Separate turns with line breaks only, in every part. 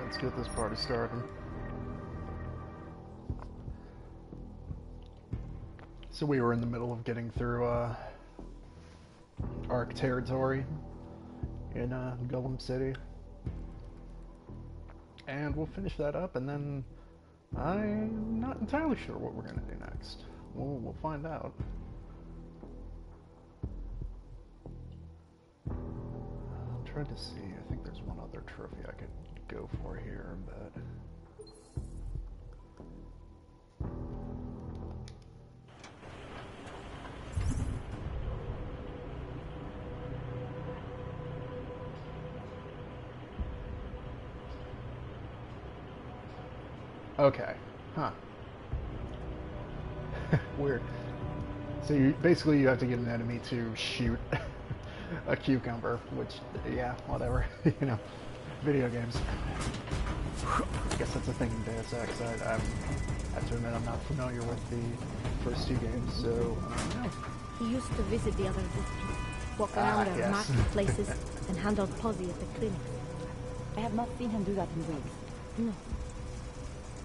let's get this party started. So we were in the middle of getting through Ark territory in Golem City. And we'll finish that up, and then I'm not entirely sure what we're going to do next. We'll find out. I'm trying to see. I think there's one other trophy I could go for here, but... Okay. Huh. Weird. So you basically you have to get an enemy to shoot a cucumber, which, yeah, whatever. You know, video games. I guess that's a thing in Deus Ex. I have to admit I'm not familiar with the first two games, so I don't know.
He used to visit the other districts, walk around our marketplaces, and handle posse at the clinics.
I have not seen him do that in weeks.
No.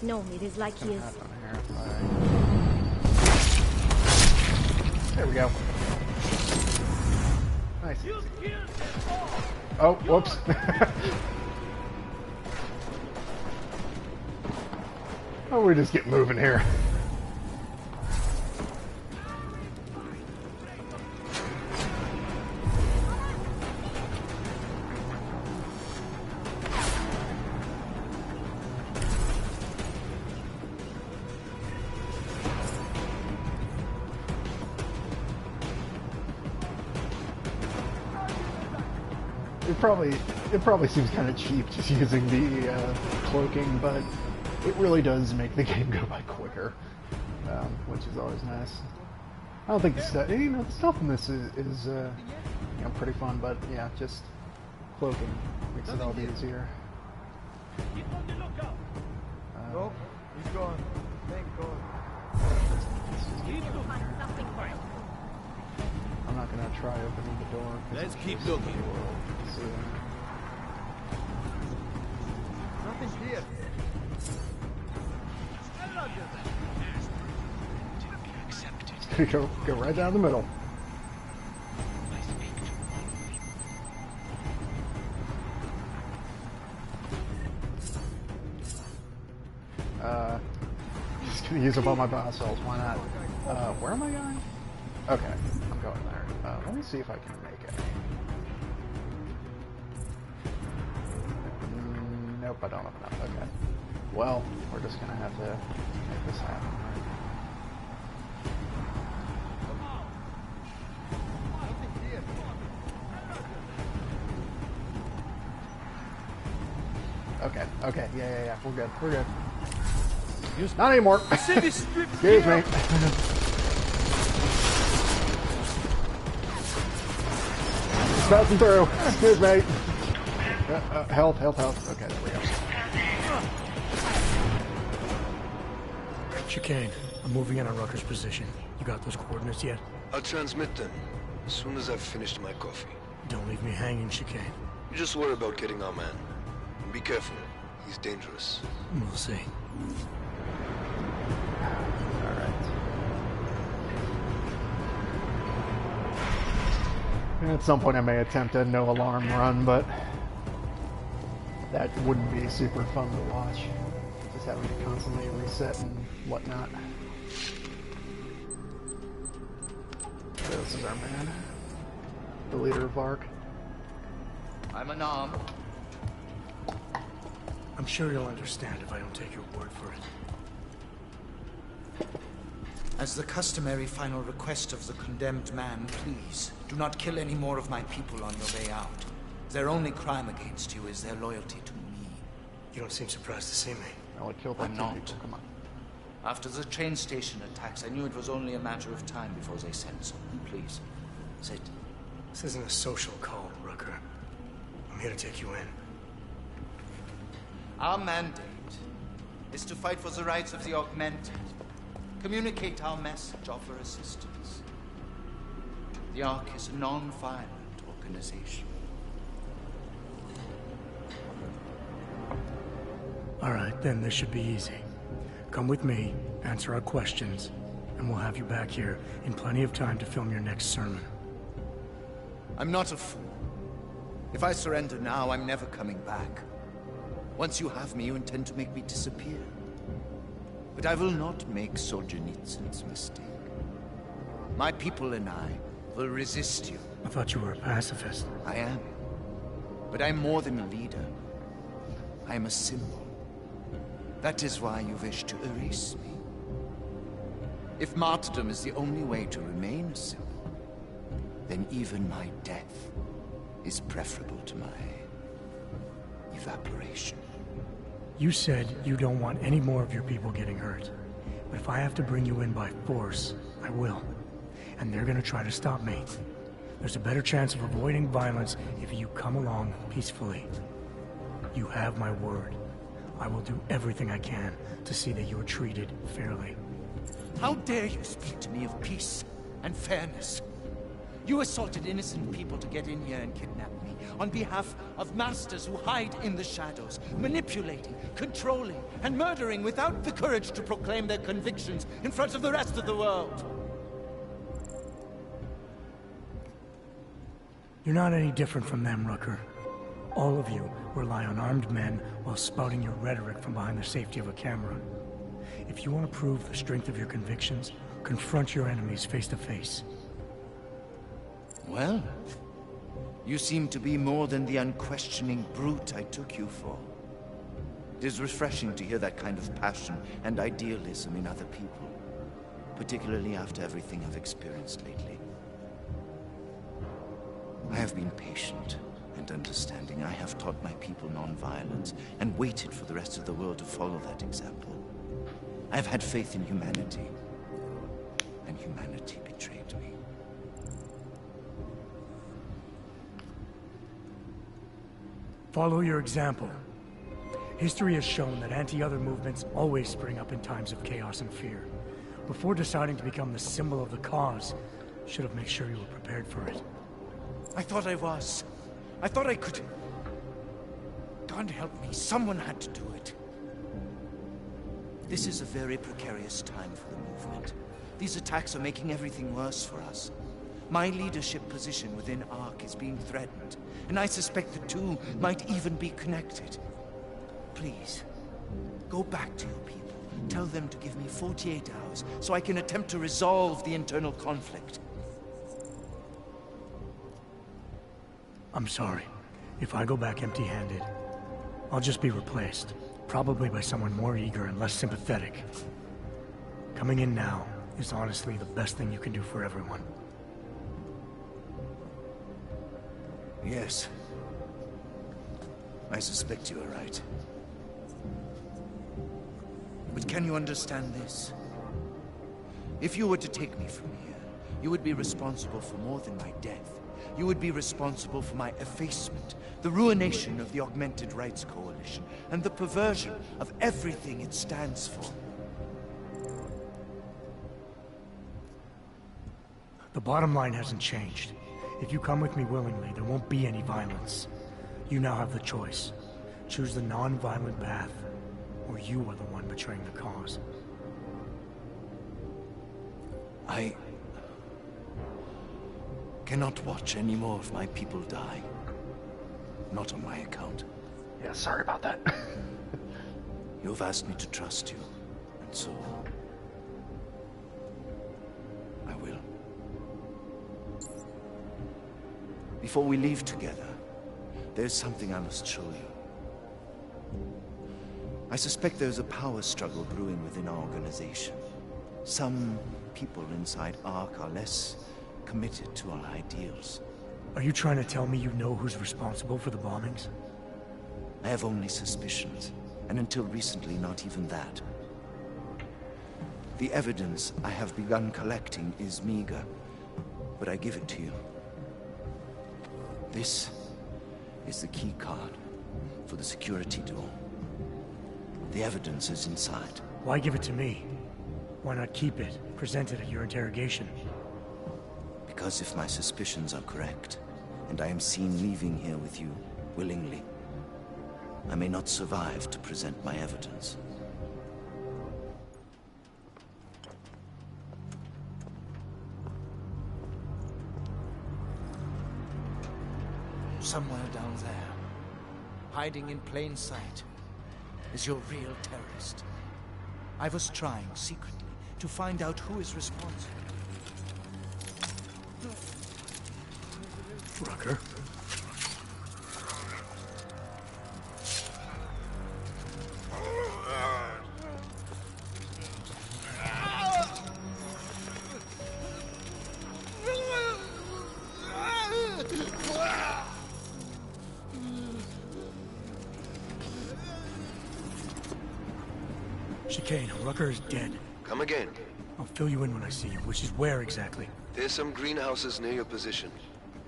No, it is like he is...
There we go. Nice. Oh, whoops. Oh, we just get moving here. It probably seems kind of cheap just using the cloaking, but it really does make the game go by quicker, which is always nice. I don't think the stuff, you know, the stuff in this is you know, pretty fun, but yeah, just cloaking makes it all easier.
Nope, he's gone. Thank God.
I'm not gonna try opening the door.
Let's keep looking. Nothing here.
Go right down the middle. Just gonna use up all my boss cells. Why not? Where am I going? Okay, I'm going there. Let me see if I can make it. Nope, I don't have enough. Okay. Well, we're just gonna have to make this happen, right? Okay, yeah, we're good. Not anymore. Excuse me. Passing through. Excuse me. Health. Okay, there we go.
Chicane, I'm moving in on Rucker's position. You got those coordinates yet?
I'll transmit them as soon as I've finished my coffee.
Don't leave me hanging, Chicane.
You just worry about getting our man. And be careful. He's dangerous.
We'll see.
At some point I may attempt a no alarm run, but that wouldn't be super fun to watch. Just having to constantly reset and whatnot. So this is our man. The leader of Ark.
I'm unarmed.
I'm sure you'll understand if I don't take your word for it.
As the customary final request of the condemned man, please, do not kill any more of my people on your way out. Their only crime against you is their loyalty to me.
You don't seem surprised to see me.
I only killed
I'm not.
people. Come on.
After the train station attacks, I knew it was only a matter of time before they sent someone. Please, sit.
This isn't a social call, Rucker. I'm here to take you in.
Our mandate is to fight for the rights of the augmented. Communicate our message, offer assistance. The Ark is a non-violent organization.
Alright, then this should be easy. Come with me, answer our questions, and we'll have you back here in plenty of time to film your next sermon.
I'm not a fool. If I surrender now, I'm never coming back. Once you have me, you intend to make me disappear. But I will not make Solzhenitsyn's mistake. My people and I will resist you.
I thought you were a pacifist.
I am. But I'm more than a leader. I am a symbol. That is why you wish to erase me. If martyrdom is the only way to remain a symbol, then even my death is preferable to my evaporation.
You said you don't want any more of your people getting hurt. But if I have to bring you in by force, I will. And they're gonna try to stop me. There's a better chance of avoiding violence if you come along peacefully. You have my word. I will do everything I can to see that you are treated fairly.
How dare you speak to me of peace and fairness? You assaulted innocent people to get in here and kidnap me, on behalf of masters who hide in the shadows, manipulating, controlling, and murdering without the courage to proclaim their convictions in front of the rest of the world.
You're not any different from them, Rucker. All of you rely on armed men while spouting your rhetoric from behind the safety of a camera. If you want to prove the strength of your convictions, confront your enemies face to face.
Well, you seem to be more than the unquestioning brute I took you for. It is refreshing to hear that kind of passion and idealism in other people, particularly after everything I've experienced lately. I have been patient and understanding. I have taught my people non-violence and waited for the rest of the world to follow that example. I have had faith in humanity, and humanity betrayed me.
Follow your example. History has shown that anti-other movements always spring up in times of chaos and fear. Before deciding to become the symbol of the cause, should have made sure you were prepared for it.
I thought I was. I thought I could... God help me, someone had to do it. This is a very precarious time for the movement. These attacks are making everything worse for us. My leadership position within ARC is being threatened, and I suspect the two might even be connected. Please, go back to your people. Tell them to give me 48 hours so I can attempt to resolve the internal conflict.
I'm sorry. If I go back empty-handed, I'll just be replaced. Probably by someone more eager and less sympathetic. Coming in now is honestly the best thing you can do for everyone.
Yes. I suspect you are right. But can you understand this? If you were to take me from here, you would be responsible for more than my death. You would be responsible for my effacement, the ruination of the Augmented Rights Coalition, and the perversion of everything it stands for.
The bottom line hasn't changed. If you come with me willingly, there won't be any violence. You now have the choice. Choose the non-violent path, or you are the one betraying the cause.
I cannot watch any more of my people die. Not on my account.
Yeah, sorry about that.
You've asked me to trust you, and so... I will. Before we leave together, there's something I must show you. I suspect there's a power struggle brewing within our organization. Some people inside ARC are less committed to our ideals.
Are you trying to tell me you know who's responsible for the bombings?
I have only suspicions, and until recently, not even that. The evidence I have begun collecting is meager, but I give it to you. This is the key card for the security door. The evidence is inside.
Why give it to me? Why not keep it, present it at your interrogation?
Because if my suspicions are correct, and I am seen leaving here with you willingly, I may not survive to present my evidence. Somewhere down there, hiding in plain sight, is your real terrorist. I was trying secretly to find out who is responsible.
Rucker. Chicane, Rucker is dead.
Come again.
I'll fill you in when I see you, which is where exactly?
There's some greenhouses near your position.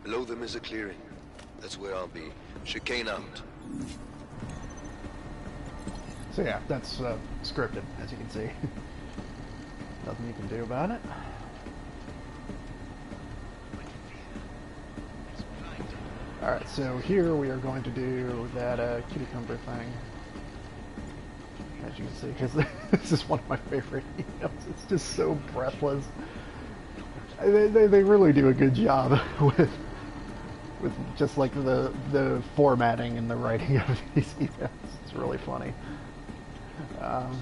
Below them is a clearing. That's where I'll be. Chicane out.
So yeah, that's scripted, as you can see. Nothing you can do about it. Alright, so here we are going to do that cucumber thing. As you can see, because this is one of my favorite emails. It's just so breathless. They really do a good job with just like the formatting and the writing of these emails. It's really funny. There's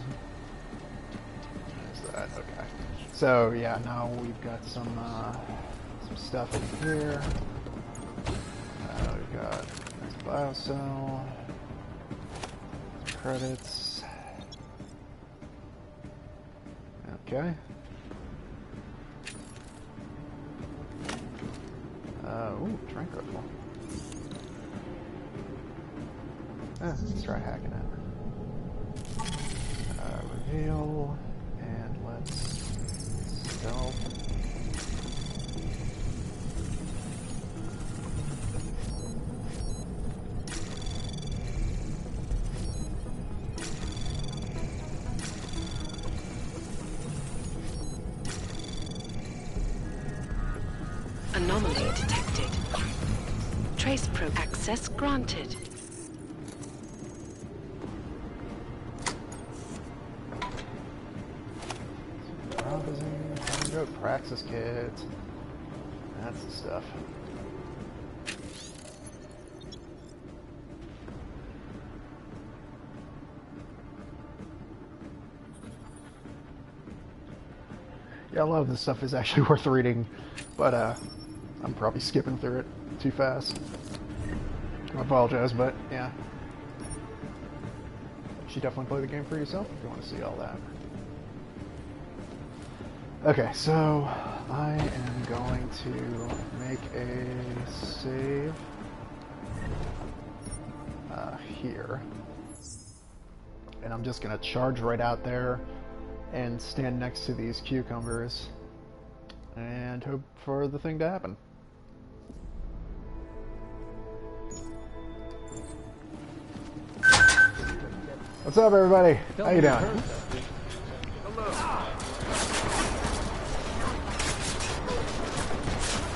that. Okay. So yeah, now we've got some stuff in here. We've got biocell, credits. Okay. Ooh, trank rifle. Let's try hacking it. Reveal, and let's stealth.
Anomaly detected. Trace probe access granted.
Praxis kit. That's the stuff. Yeah, a lot of this stuff is actually worth reading, but I'm probably skipping through it too fast. I apologize, but yeah. You should definitely play the game for yourself if you want to see all that. Okay, so I am going to make a save here. And I'm just going to charge right out there and stand next to these cucumbers and hope for the thing to happen. What's up, everybody? How you doing?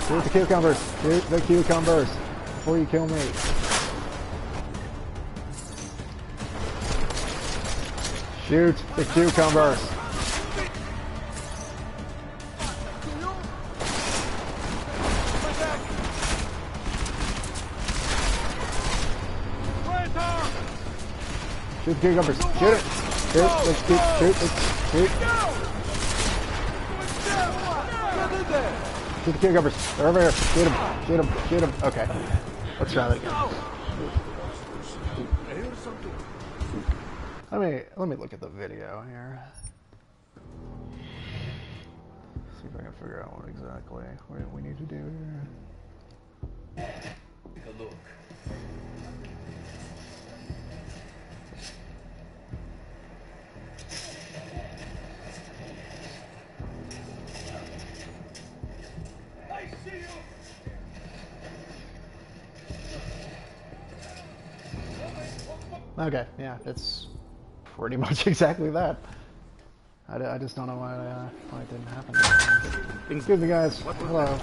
Shoot the cucumbers! Shoot the cucumbers! Before you kill me! Shoot the cucumbers! Shoot the cucumbers! Shoot it! Shoot! Shoot the cucumbers! They're over here! Shoot them! Shoot them! Shoot them! Okay. Let's try that again. Let me look at the video here. See if I can figure out what exactly we need to do here.
Take a look. I see you.
Okay, yeah, it's pretty much exactly that. I just don't know why it didn't happen. Excuse me, guys. Hello.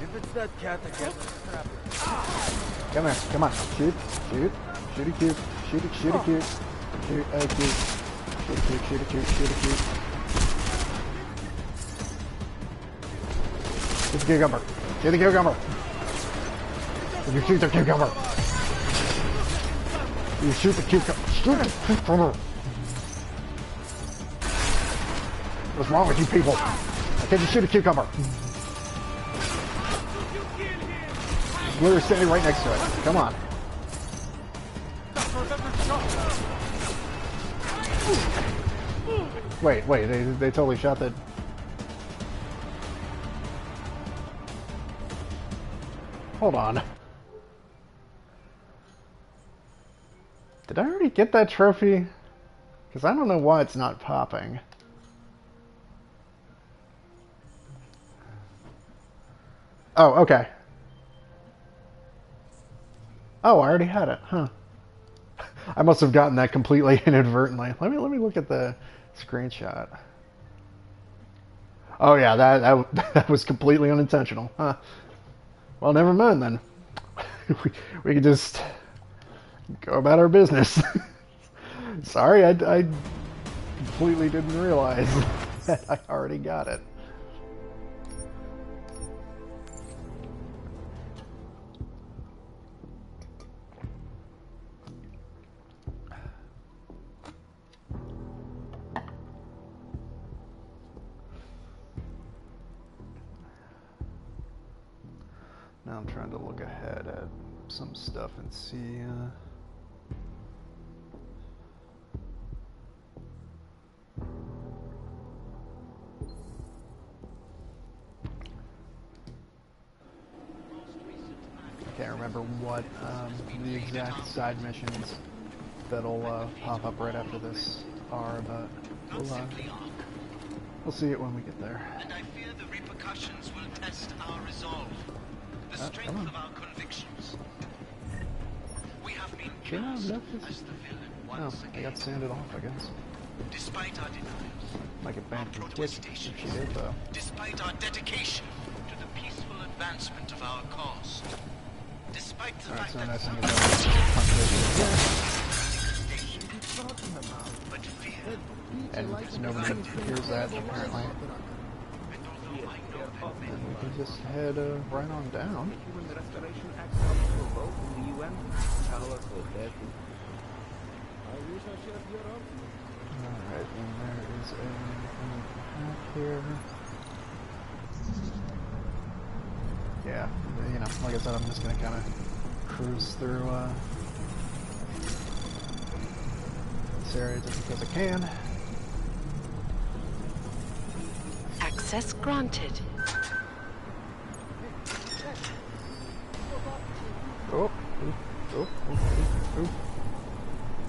If it's that cat, I guess I'll strap it.
Come here. Come on. Shoot. Shoot. Shoot a cube. Shoot it, shoot it, cute. Shoot it, cute. Shoot it, cute, shoot it, cute, shoot it, cute. Shoot the cucumber. Shoot the cucumber. You shoot the cucumber. You shoot the cucumber. Shoot the cucumber. What's wrong with you people? I can't just shoot a cucumber. We're standing right next to it. Come on. Wait, they totally shot that. Hold on. Did I already get that trophy? Because I don't know why it's not popping. Oh, okay. Oh, I already had it, huh? I must have gotten that completely inadvertently. Let me look at the screenshot. Oh yeah, that was completely unintentional, huh? Well, never mind then. we can just go about our business. Sorry, I completely didn't realize that I already got it. Now I'm trying to look ahead at some stuff and see. I can't remember what the exact side missions that'll pop up right after this are, but we'll see it when we get there.
And I fear the repercussions will test our resolve. The strength of our convictions. We have been cast as the villain once again.
I got sanded off, I guess.
Despite our denials,
might get banned from Twitch if she did, though.
Despite our dedication to the peaceful advancement of our cause. Despite the fact that but fear.
And nobody hears that, apparently. And we can just head right on down. Alright, and there is a path here. Yeah, you know, like I said, I'm just gonna kind of cruise through this area just because I can.
Access granted.
Oh,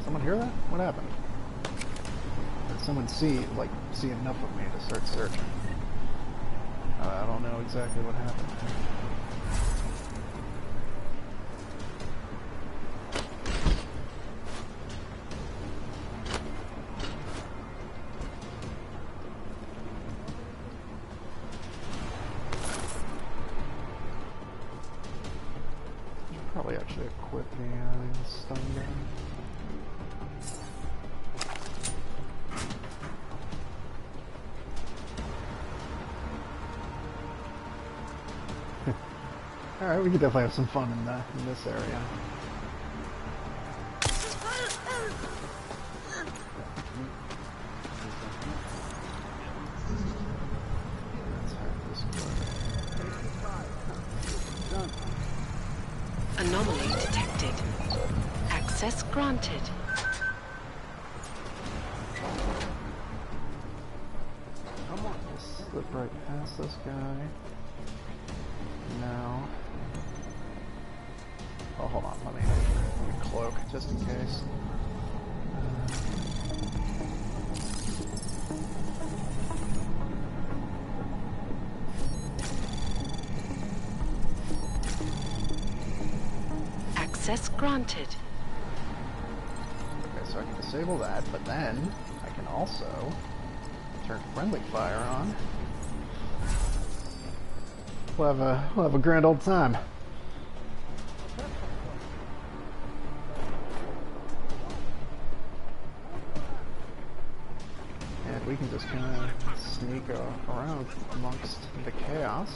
someone hear that? What happened? Did someone see enough of me to start searching? I don't know exactly what happened. Probably actually equip the stun gun. Alright, we could definitely have some fun in this area.
Anomaly detected. Access granted.
Come on, just slip right past this guy. Now. Oh, hold on, let me cloak just in case.
Access granted.
Okay, so I can disable that, but then I can also turn friendly fire on. We'll have a grand old time. go around amongst the chaos.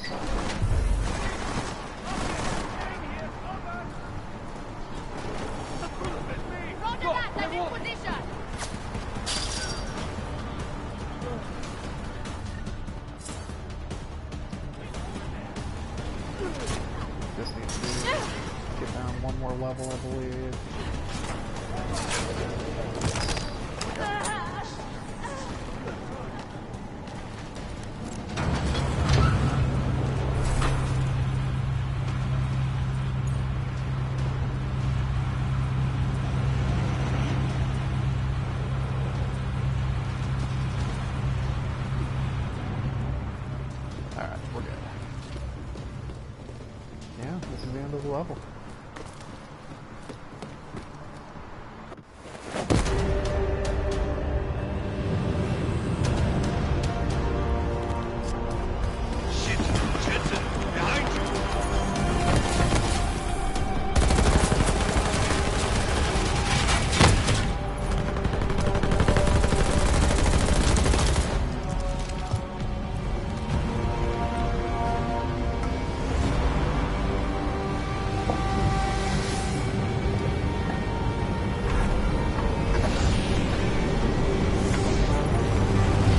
Just need to get down one more level, I believe. Alright, we're good. Yeah, this is the end of the level.
Shit! Jensen! Behind you!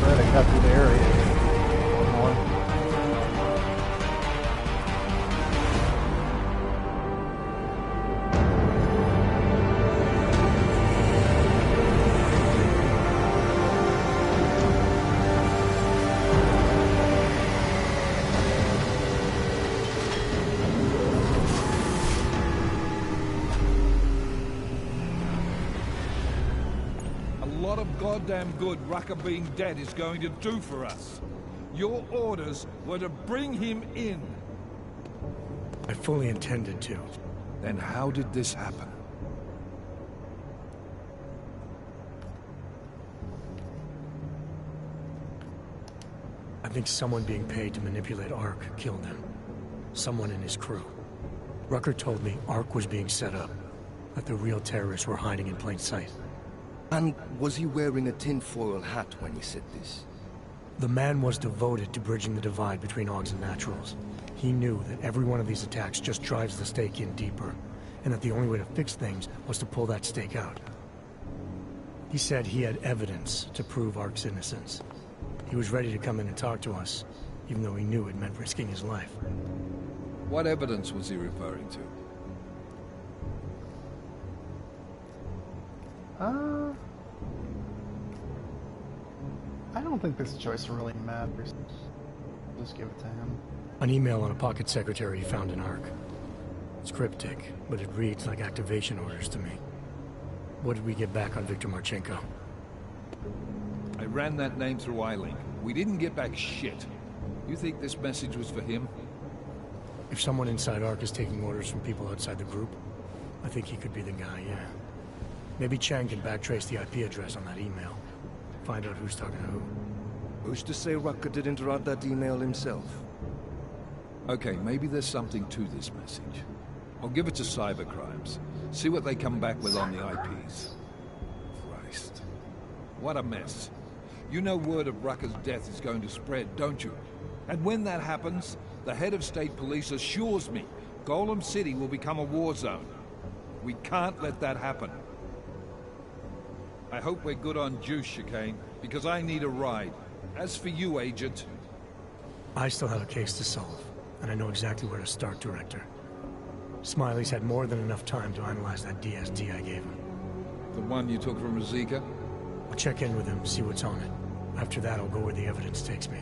Try to cut through the area a little more.
A lot of goddamn good Rucker being dead is going to do for us. Your orders were to bring him in.
I fully intended to.
Then how did this happen?
I think someone being paid to manipulate Ark killed him. Someone in his crew. Rucker told me Ark was being set up, that the real terrorists were hiding in plain sight.
And was he wearing a tinfoil hat when he said this?
The man was devoted to bridging the divide between Augs and Naturals. He knew that every one of these attacks just drives the stake in deeper, and that the only way to fix things was to pull that stake out. He said he had evidence to prove Ark's innocence. He was ready to come in and talk to us, even though he knew it meant risking his life.
What evidence was he referring to?
I don't think this choice really matters. Just give it to him.
An email on a pocket secretary he found in Ark. It's cryptic, but it reads like activation orders to me. What did we get back on Viktor Marchenko?
I ran that name through iLink. We didn't get back shit. You think this message was for him?
If someone inside Ark is taking orders from people outside the group, I think he could be the guy, yeah. Maybe Chang can backtrace the IP address on that email. Find out who's talking to who.
Who's to say Rucker didn't write that email himself?
Okay, maybe there's something to this message. I'll give it to cybercrimes. See what they come back with on the IPs. Christ. What a mess. You know word of Rucker's death is going to spread, don't you? And when that happens, the head of state police assures me Golem City will become a war zone. We can't let that happen. I hope we're good on juice, Chicane, because I need a ride. As for you, Agent...
I still have a case to solve, and I know exactly where to start, Director. Smiley's had more than enough time to analyze that DST I gave him.
The one you took from Razika?
I'll check in with him, see what's on it. After that, I'll go where the evidence takes me.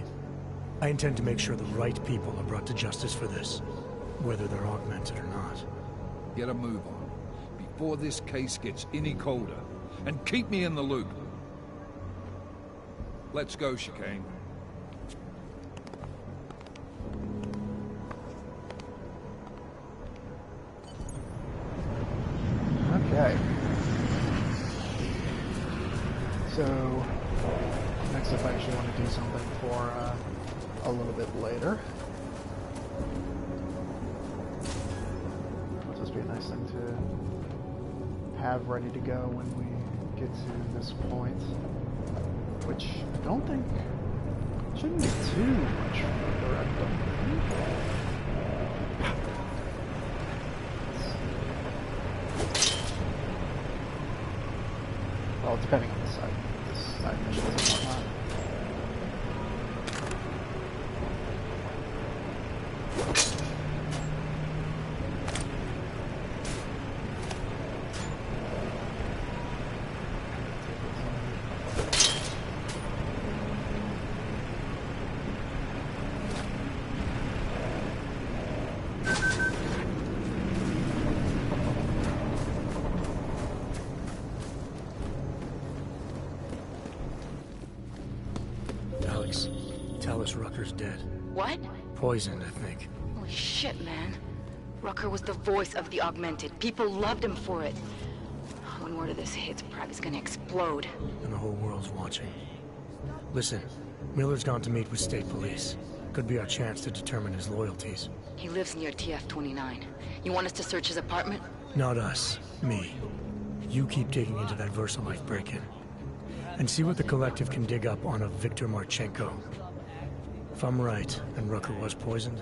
I intend to make sure the right people are brought to justice for this, whether they're augmented or not.
Get a move on, before this case gets any colder. And keep me in the loop. Let's go, Chicane.
Okay. So, next up I actually want to do something for a little bit later. It'll just be a nice thing to have ready to go when we get to this point, which I don't think Shouldn't be too much further, I don't think. Well, depending on the side, this side missions and whatnot.
Alex, tell us Rucker's dead.
What?
Poisoned, I think.
Holy shit, man. Rucker was the voice of the Augmented. People loved him for it. When word of this hits, Prague is gonna explode.
And the whole world's watching. Listen, Miller's gone to meet with state police. Could be our chance to determine his loyalties.
He lives near TF-29. You want us to search his apartment?
Not us. Me. You keep digging into that VersaLife break-in. And see what the Collective can dig up on a Viktor Marchenko. If I'm right, and Rucker was poisoned,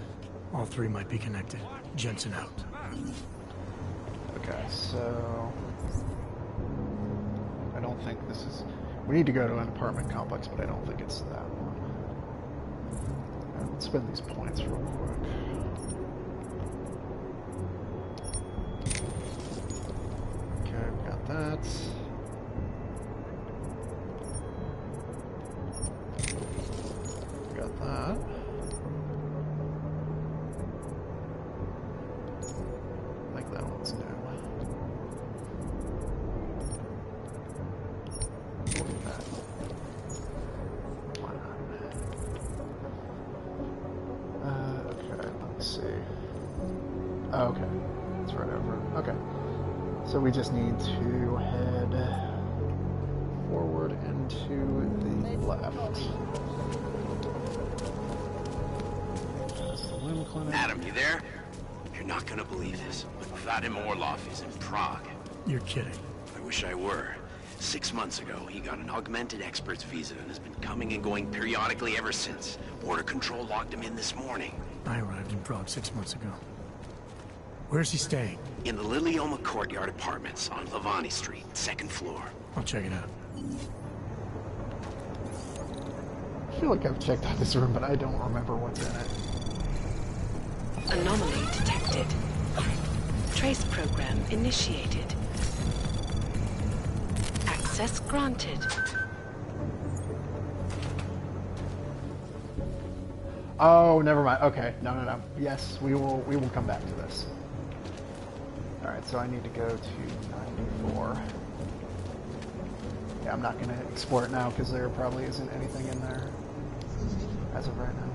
all three might be connected. Jensen out.
Okay, so... I don't think this is... We need to go to an apartment complex, but I don't think it's that one. Let's spend these points real quick. Okay, we got that. Got that. I think that one's new. Look at that. Why not? Okay, let's see. Oh, okay. It's right over. Okay. So we just need to head forward and to the left.
Adam, you there? You're not gonna believe this, but Vadim Orlov is in Prague.
You're kidding.
I wish I were. 6 months ago, he got an augmented expert's visa and has been coming and going periodically ever since. Border Control locked him in this morning.
I arrived in Prague 6 months ago. Where's he staying?
In the Lilioma Courtyard Apartments on Lavani Street, 2nd floor.
I'll check it out.
I feel like I've checked out this room, but I don't remember what's in it.
Anomaly detected. Trace program initiated. Access granted.
Oh, never mind. Okay, no. Yes, we will come back to this. All right, so I need to go to 94. Yeah, I'm not going to explore it now because there probably isn't anything in there as of right now.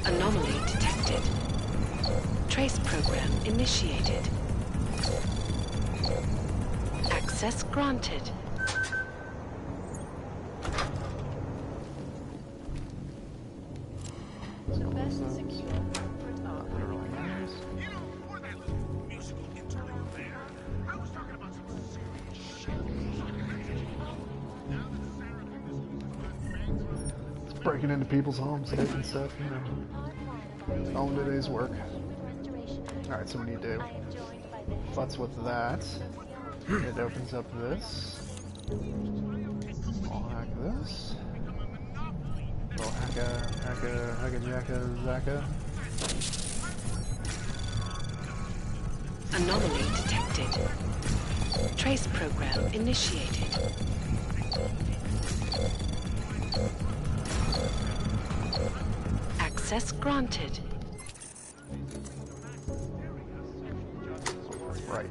Anomaly detected. Trace program initiated. Access granted.
Breaking into people's homes, taking stuff, you know. All in today's work. Alright, so we need to futz with that. It opens up this. I'll hack this. Little hacka jacka zacka.
Anomaly detected. Trace program initiated. Access granted.
Right.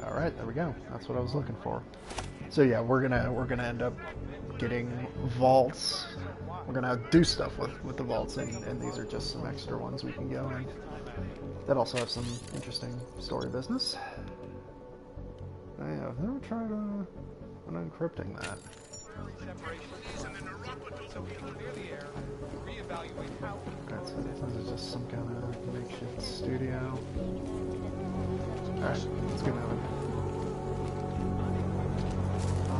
Alright, there we go. That's what I was looking for. So yeah, we're gonna end up getting vaults. We're gonna do stuff with the vaults, and these are just some extra ones we can go in. That also have some interesting story business. I've never tried unencrypting that. Alright, so this is just some kind of makeshift studio. Alright, let's get moving. I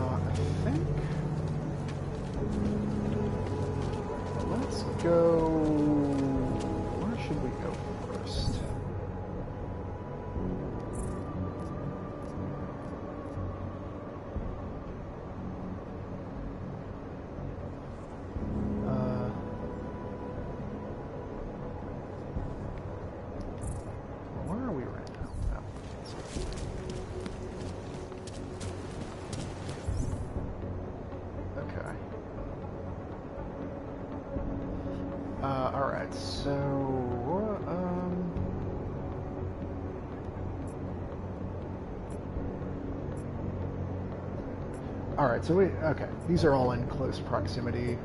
think... Let's go... Where should we go first? Where are we right now? Oh, okay. Alright, so... Alright, so okay, these are all in close proximity,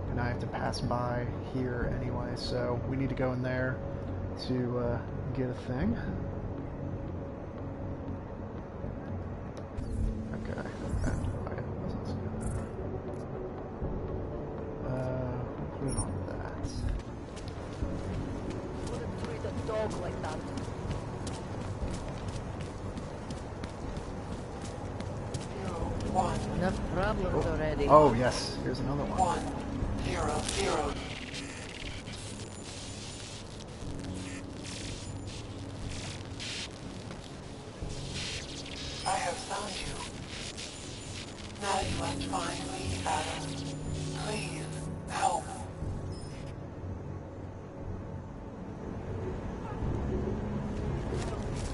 and I have to pass by here anyway, so we need to go in there to get a thing. Okay, we'll put it on that.
Wouldn't treat a dog like that.
Enough problems already.
Oh, yes, here's another one.
100. I have found you. Now you must find me, Adam. Please, help.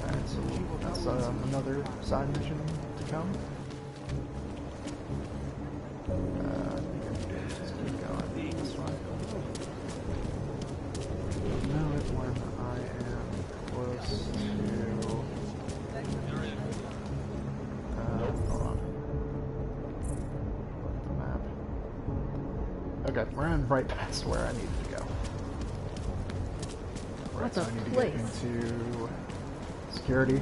Alright, so that's another side mission to come. Just keep going this way. Know it when I am close to... hold on. Look at the map. Okay, we're in right past where I need to go. Right, so I need to get into security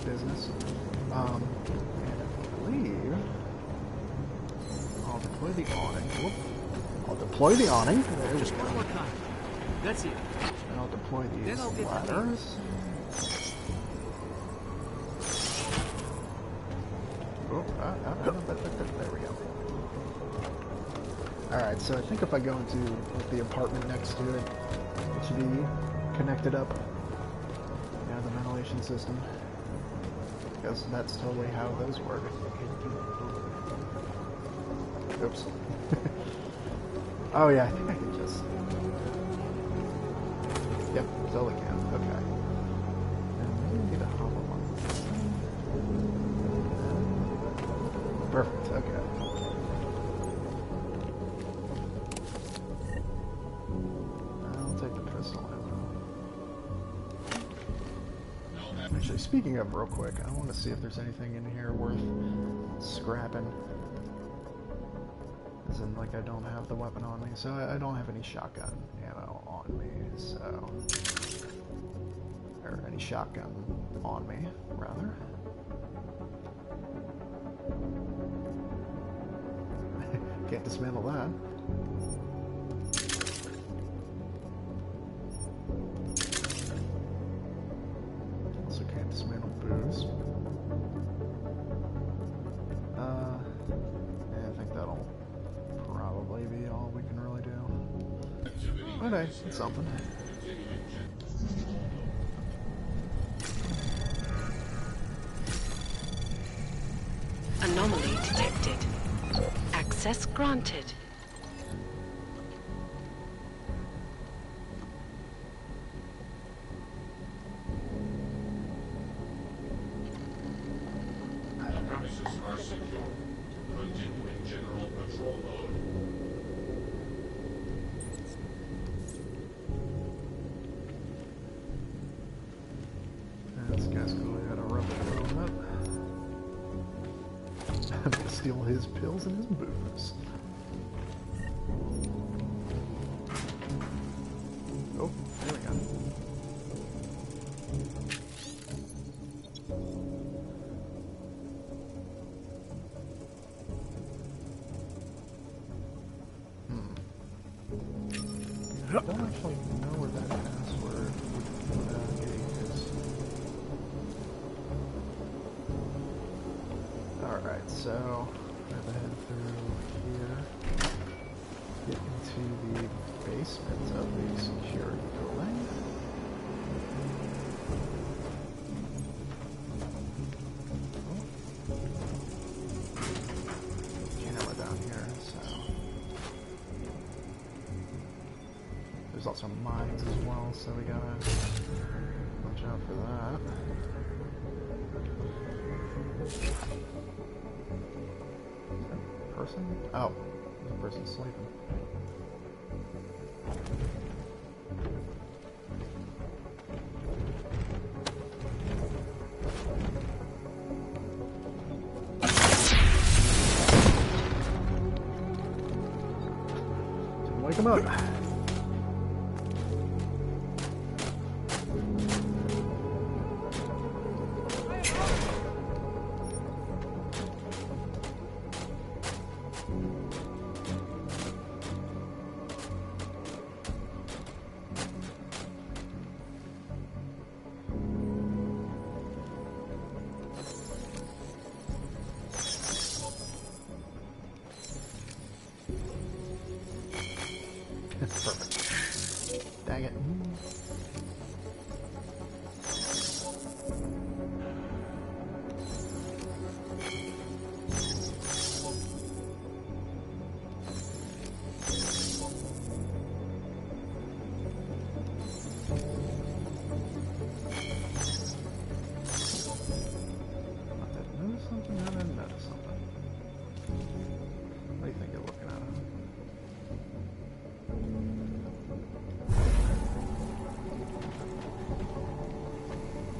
business. And I believe I'll deploy the awning. Whoop. I'll deploy the awning. There we go.
That's it.
And I'll deploy these ladders. Oh, there we go. Alright, so I think if I go into the apartment next to it, it should be connected up. Yeah, the ventilation system. Because that's totally how those work. Oops. Oh yeah, I think I can just... Yep, totally can. Okay. And maybe need to hop up on this. Perfect, okay. I'll take the pistol ammo. Actually, speaking of real quick, I want to see if there's anything in here worth scrapping. As in, like, I don't have the weapon on me, so I don't have any shotgun ammo on me, so... Or any shotgun on me, rather. Can't dismantle that. Also can't dismantle booze. I think that'll probably be all we can really do. But hey, it's something.
Anomaly detected. Access granted.
Premises are secure. Continuing general patrol mode.
This guy's clearly had a rough go of it. I'm gonna steal his pills and his booze. Oh, there we go. Alright, so I'm gonna head through here, get into the basement of the security building. Camera down here, so there's also mines as well, so we gotta watch out for that. Person? Oh, there's a person sleeping. Didn't wake him up. Perfect. Dang it. Notice something? I didn't notice something. What do you think you're looking at?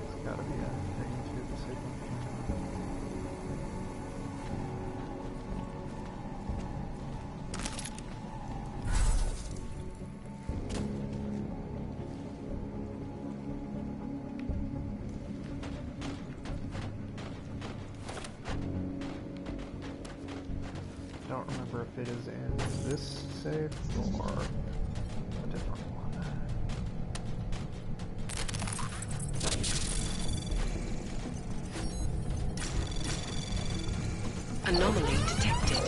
It's gotta be a thing to the signal. I don't remember if it is in this safe or a different one.
Anomaly detected.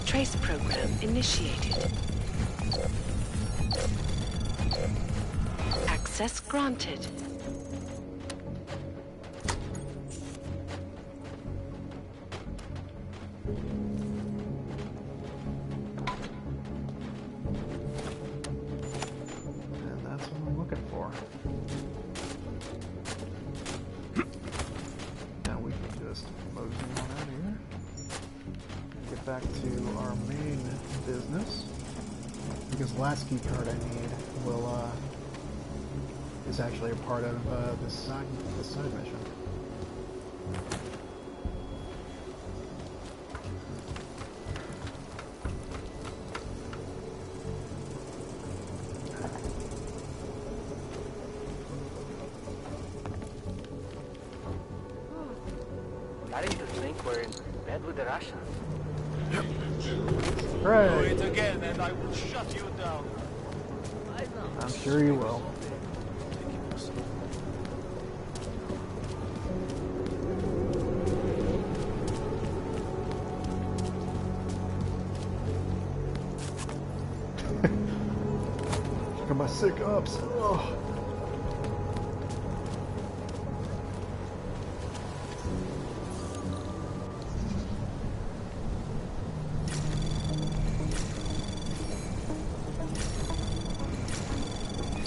Trace program initiated. Access granted.
And that's what I'm looking for. Now we can just mosey on out of here. Get back to our main business. Because the last key card I need will is actually a part of this side mission.
Starting to think we're in bed with the Russians.
Right.
Do it again and I will shut you down.
I'm sure you will. Look at my sick ups. Oh.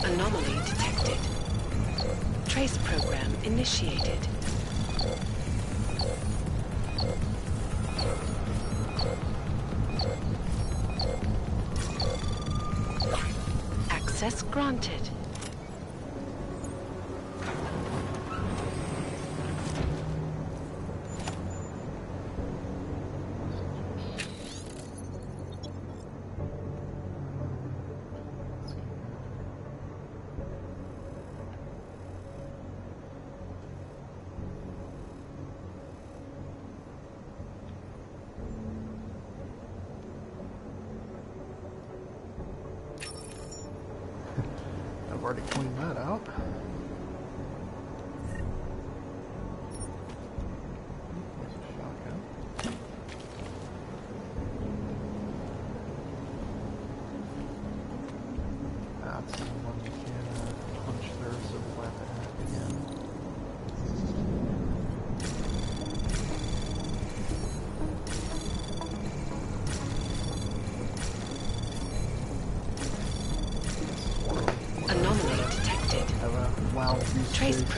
Anomaly detected. Trace program initiated. Access granted.
I've already cleaned that out. There's a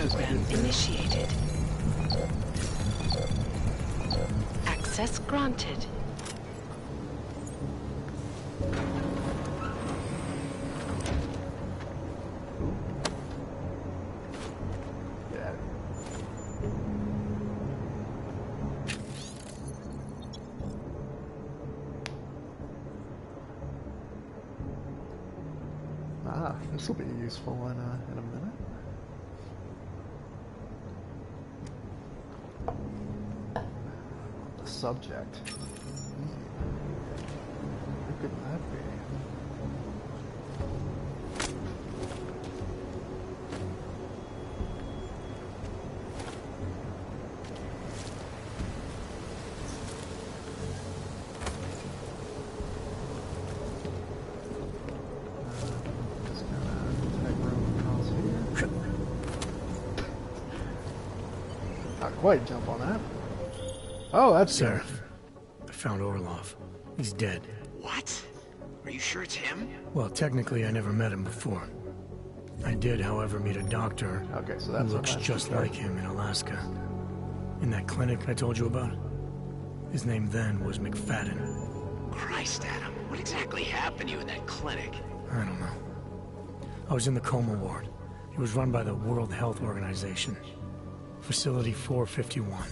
program initiated. Access granted.
This will be useful in a minute. The subject. Who could that be? Quite jump on that. Oh, that's
Seraph. I found Orlov. He's dead.
What? Are you sure it's him?
Well, technically, I never met him before. I did, however, meet a doctor
who
looks just like him in Alaska. In that clinic I told you about. His name then was McFadden.
Christ, Adam. What exactly happened to you in that clinic?
I don't know. I was in the coma ward. It was run by the World Health Organization. Facility 451.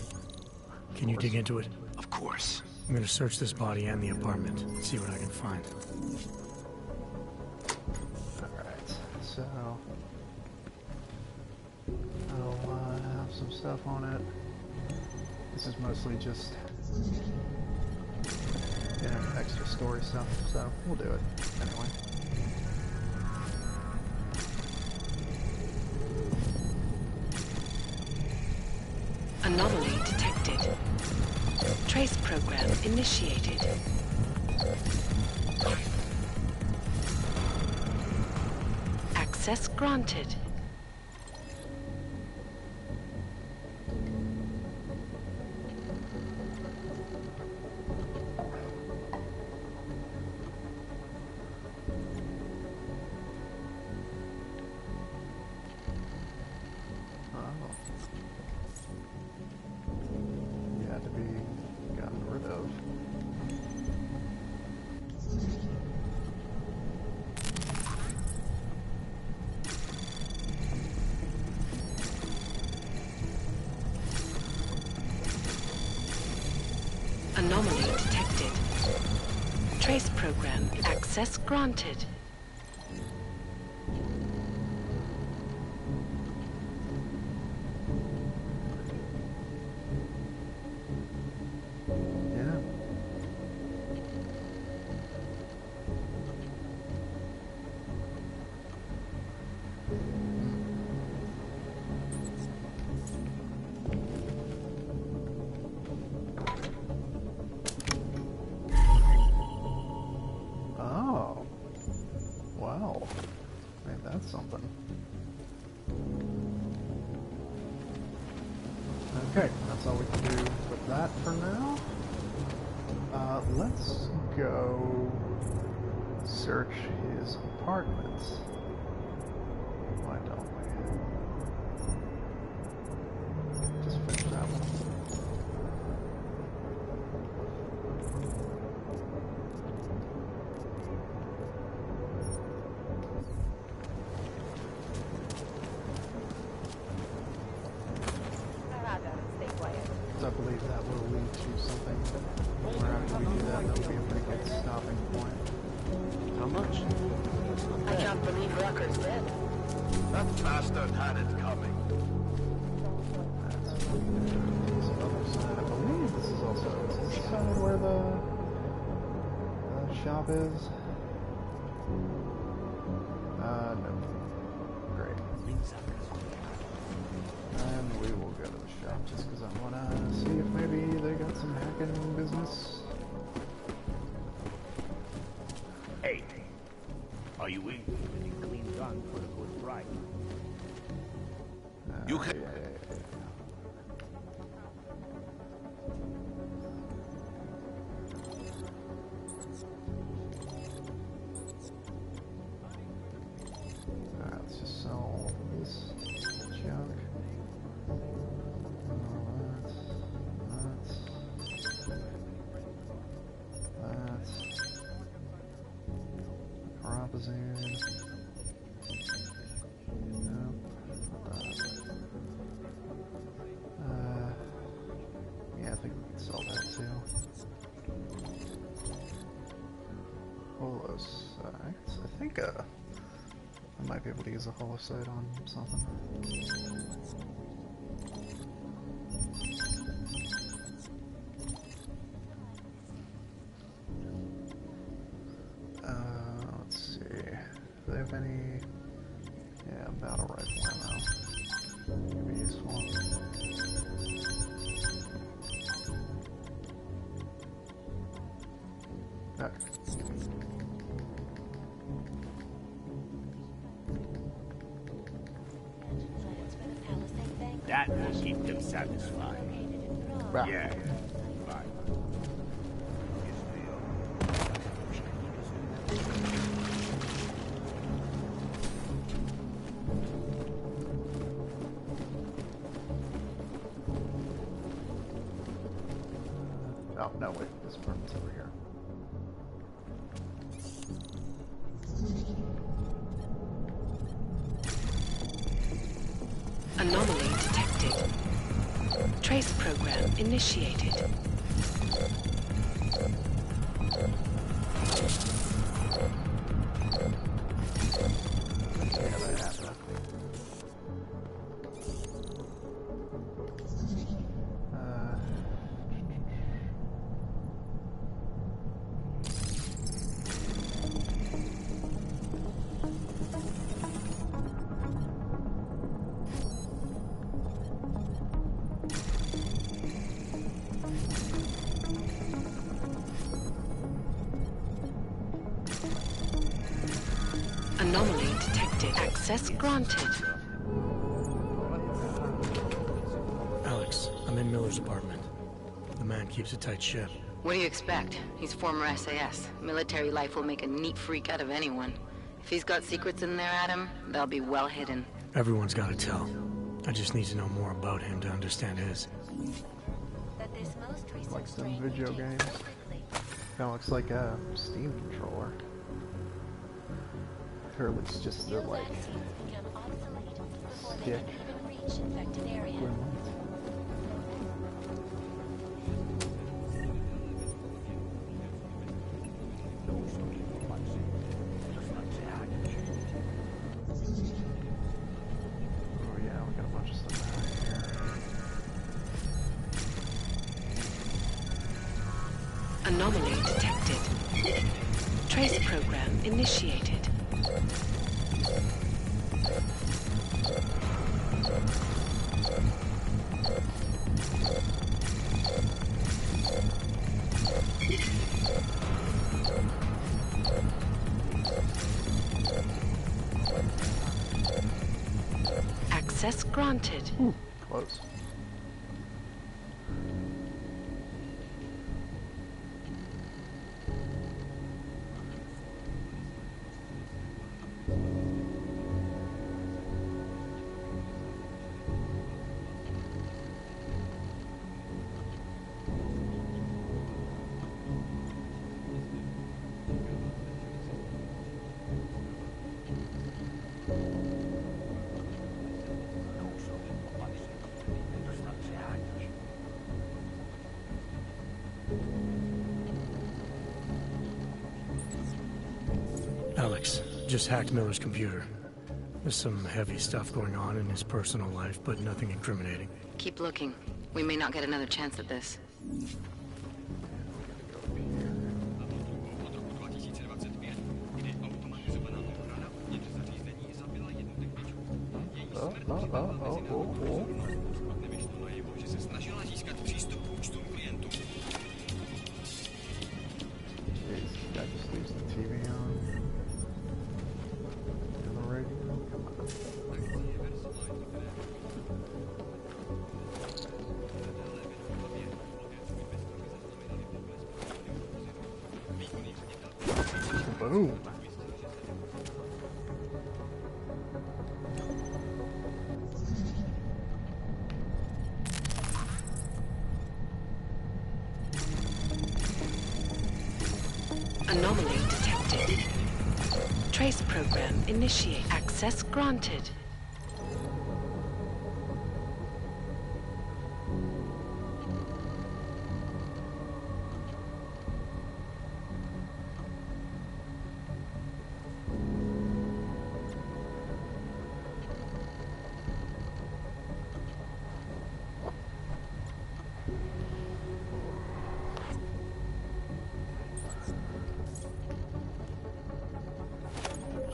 Can you dig into it?
Of course.
I'm gonna search this body and the apartment and see what I can find.
Alright, so I'll have some stuff on it. This is mostly just extra story stuff, so we'll do it anyway.
Anomaly detected. Trace program initiated. Access granted. Anomaly detected. Trace program access granted.
Something. Okay, that's all we can do with that for now. Let's go search his apartment. Why don't we? Just finish that one. I believe that will lead to something where after we do that, that'll be a pretty good stopping point.
How much?
I can't believe Rucker's dead.
That bastard had it coming.
That's this other side. I believe this is also this side where the shop is. No. Great. And we will go to the shop just because I want to see if maybe they got some hacking business.
Hey, are you in for any clean gun for a good price?
You can.
Let's just sell this junk. bazzoon. No, not that. Yeah, I think we can sell that too. Holosites. I think I might be able to use a holosite on something. Let's see. Do they have any? Yeah, battle rifle ammo. Could be useful. Okay.
That will keep them satisfied.
Wow.
Yeah. Fine.
Oh, no, wait. This apartment's over here.
Anomaly detected. Trace program initiated. Anomaly detected. Access granted.
Alex, I'm in Miller's apartment. The man keeps a tight ship.
What do you expect? He's former SAS. Military life will make a neat freak out of anyone. If he's got secrets in there, Adam, they'll be well hidden.
Everyone's got to tell. I just need to know more about him to understand his.
Like some video games. Kinda looks like a Steam controller. Or at least just the, like, stick. Oh yeah, we got a bunch of stuff out here.
Anomaly detected. Trace program initiated. Access granted.
Ooh, close.
Alex, just hacked Miller's computer. There's some heavy stuff going on in his personal life, but nothing incriminating.
Keep looking. We may not get another chance at this.
That just leaves the TV on. And the radio. Come on. Boom.
Anomaly detected. Trace program initiate. Access granted.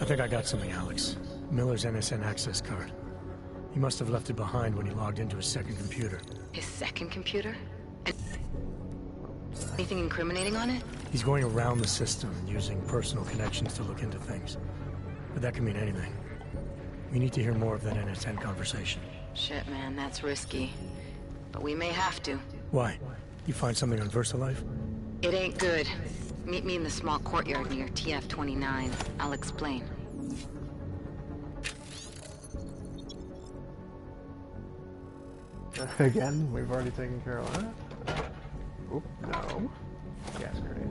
I think I got something, Alex. Miller's NSN access card. He must have left it behind when he logged into his second computer.
His second computer? Anything incriminating on it?
He's going around the system using personal connections to look into things. But that can mean anything. We need to hear more of that NSN conversation.
Shit, man, that's risky. But we may have to.
Why? You find something on VersaLife?
It ain't good. Meet me in the small courtyard near TF-29. I'll explain.
Again, we've already taken care of that. Oop, no. Gas grenade.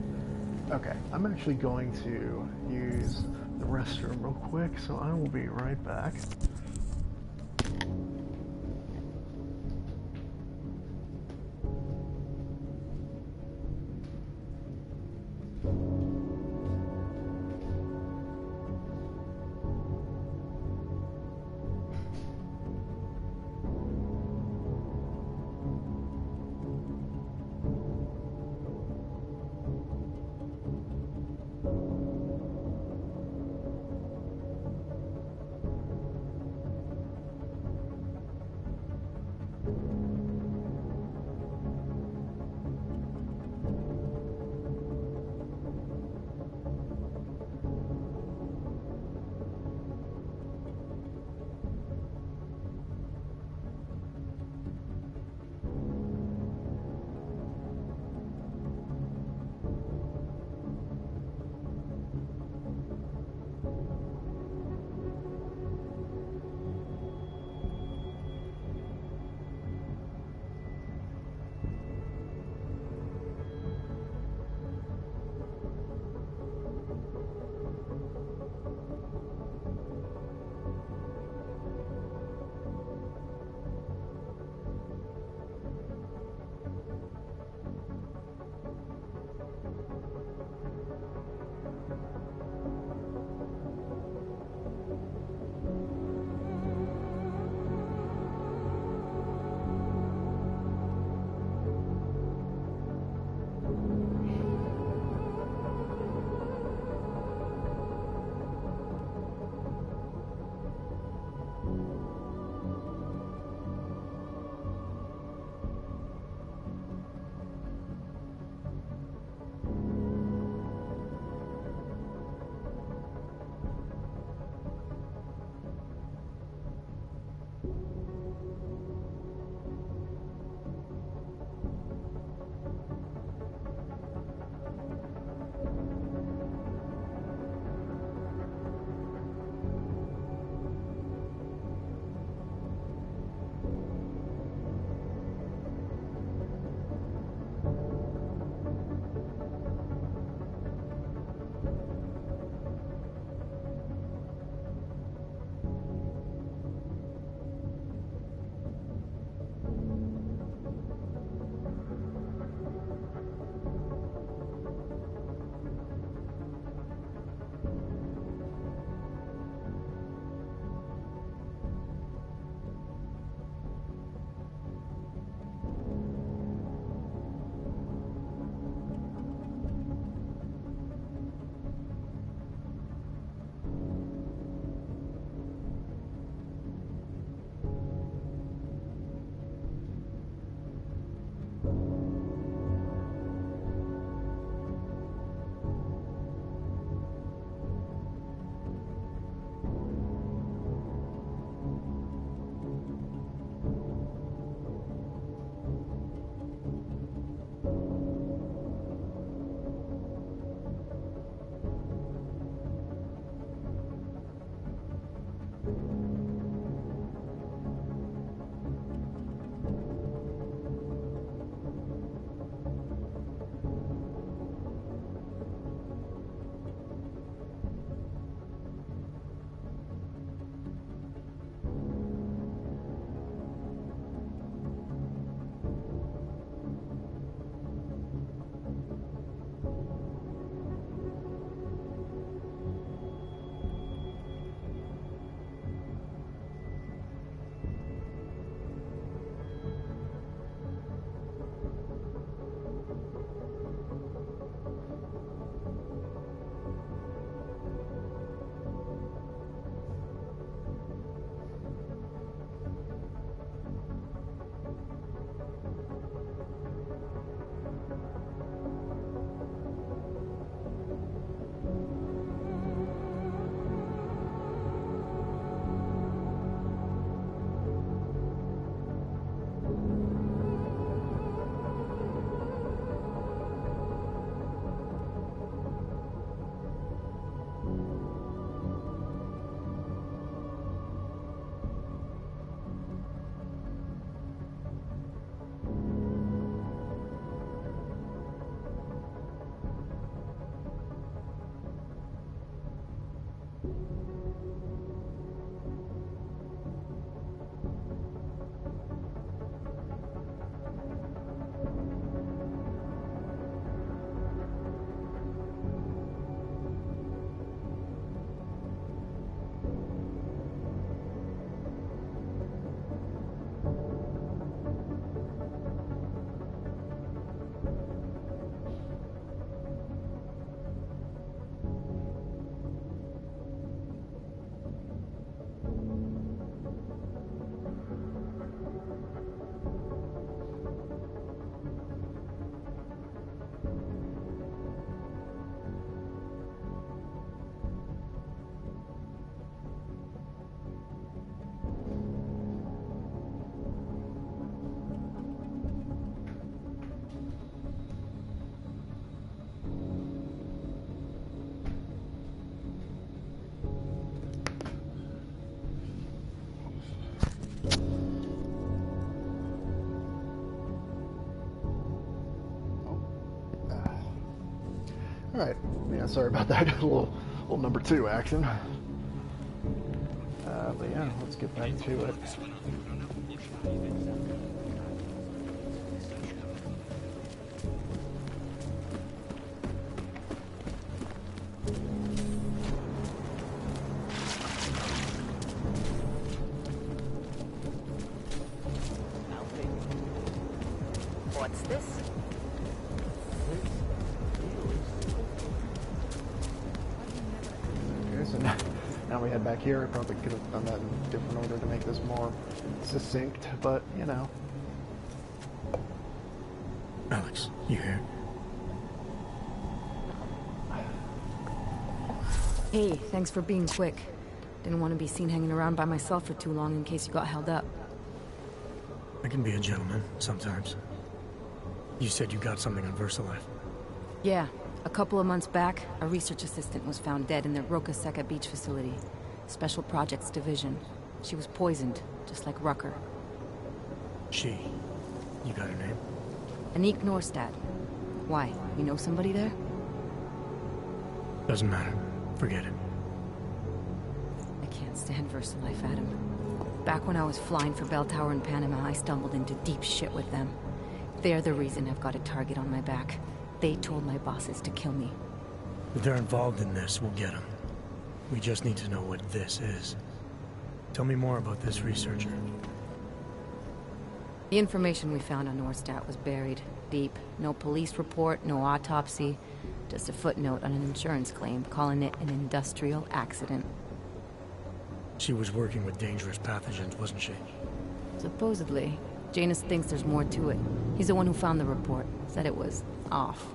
Okay, I'm actually going to use the restroom real quick, so I will be right back. Alright, yeah, sorry about that. A little number 2 action. But yeah, let's get back to it.
What's this?
Okay, so now we head back here. I probably could have done that in a different order to make this more succinct, but you know.
Alex, you here?
Hey, thanks for being quick. Didn't want to be seen hanging around by myself for too long in case you got held up.
I can be a gentleman, sometimes. You said you got something on VersaLife.
Yeah, a couple of months back, a research assistant was found dead in their Roca Seca beach facility. Special Projects Division. She was poisoned, just like Rucker.
She. You got her name?
Anique Norstad. Why? You know somebody there?
Doesn't matter. Forget it.
I can't stand VersaLife, Adam. Back when I was flying for Bell Tower in Panama, I stumbled into deep shit with them. They're the reason I've got a target on my back. They told my bosses to kill me.
If they're involved in this, we'll get them. We just need to know what this is. Tell me more about this researcher.
The information we found on Norstad was buried deep. No police report, no autopsy. Just a footnote on an insurance claim, calling it an industrial accident.
She was working with dangerous pathogens, wasn't she?
Supposedly. Janus thinks there's more to it. He's the one who found the report. Said it was off.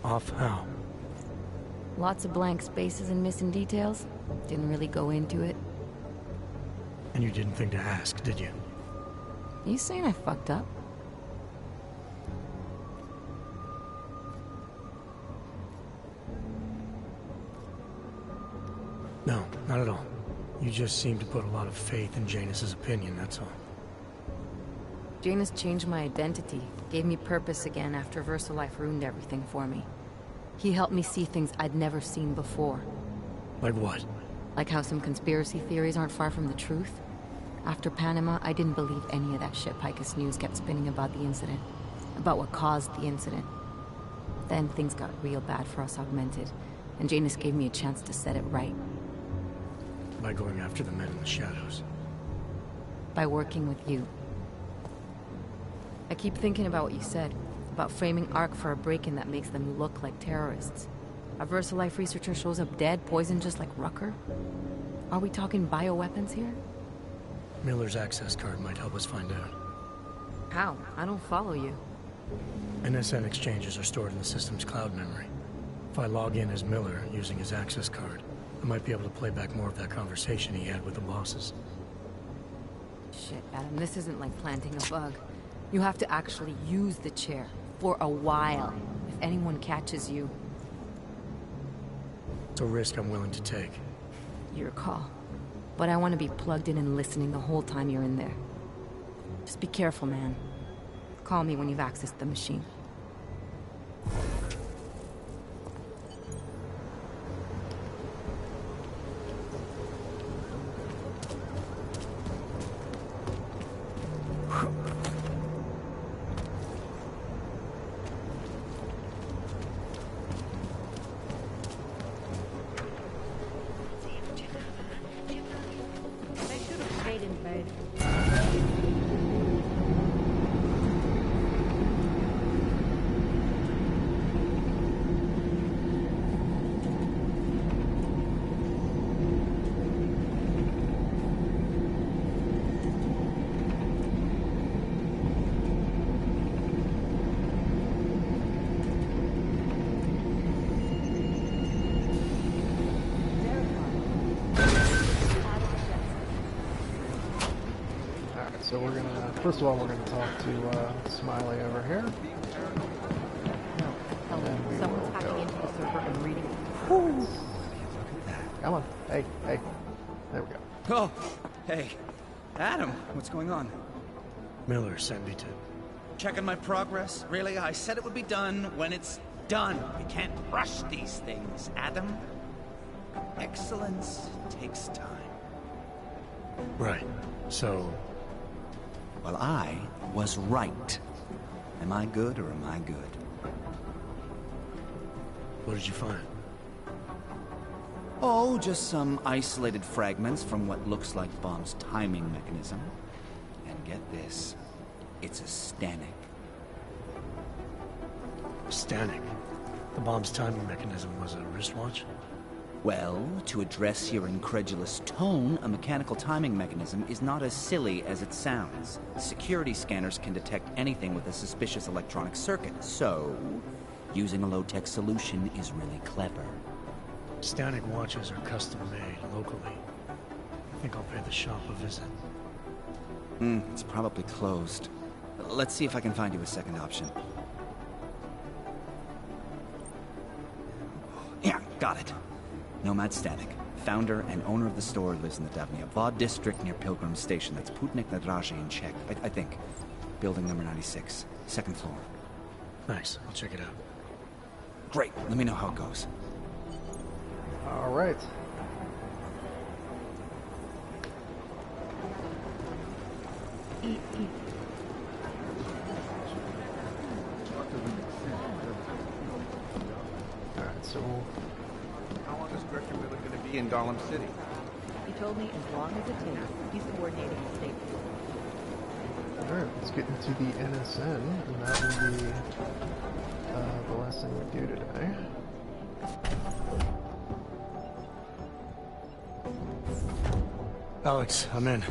Off how?
Lots of blank spaces and missing details. Didn't really go into it.
And you didn't think to ask, did you?
You saying I fucked up?
No, not at all. You just seem to put a lot of faith in Janus's opinion, that's all.
Janus changed my identity, gave me purpose again after VersaLife ruined everything for me. He helped me see things I'd never seen before.
Like what?
Like how some conspiracy theories aren't far from the truth. After Panama, I didn't believe any of that shit Picus News kept spinning about the incident. About what caused the incident. Then things got real bad for us Augmented, and Janus gave me a chance to set it right.
By going after the men in the shadows.
By working with you. I keep thinking about what you said, about framing ARC for a break-in that makes them look like terrorists. A VersaLife researcher shows up dead, poisoned just like Rucker? Are we talking bioweapons here?
Miller's access card might help us find out.
How? I don't follow you.
NSN exchanges are stored in the system's cloud memory. If I log in as Miller using his access card, I might be able to play back more of that conversation he had with the bosses.
Shit, Adam, this isn't like planting a bug. You have to actually use the chair. For a while. If anyone catches you.
It's a risk I'm willing to take.
Your call. But I want to be plugged in and listening the whole time you're in there. Just be careful, man. Call me when you've accessed the machine.
So we're gonna, first of all, we're gonna talk to Smiley over here. And then we
Someone's
will
hacking
go.
into the server and reading.
Come on, hey, there we go.
Oh, hey. Adam, what's going on?
Miller sent me to...
Checking my progress? Really? I said it would be done when it's done. You can't rush these things, Adam. Excellence takes time.
Right. So...
Well, I was right. Am I good or am I good?
What did you find?
Oh, just some isolated fragments from what looks like bomb's timing mechanism. And get this, it's a Stanek.
Stanek? The bomb's timing mechanism was a wristwatch?
Well, to address your incredulous tone, a mechanical timing mechanism is not as silly as it sounds. Security scanners can detect anything with a suspicious electronic circuit, so using a low-tech solution is really clever.
Stanek watches are custom-made locally. I think I'll pay the shop a visit.
It's probably closed. Let's see if I can find you a second option. Yeah, got it. Nomad Stanek, founder and owner of the store, lives in the Davnia Vod district near Pilgrim Station. That's Putnik Nadraji in Czech, I think. Building number 96, second floor.
Nice, I'll check it out.
Great, let me know how it goes.
All right. Alright, so...
How long is Director Miller going to be in Gollum City?
He told me as long as it takes. He's coordinating the state.
Alright, let's get into the NSN, and that will be the last thing we do today.
Alex, I'm in.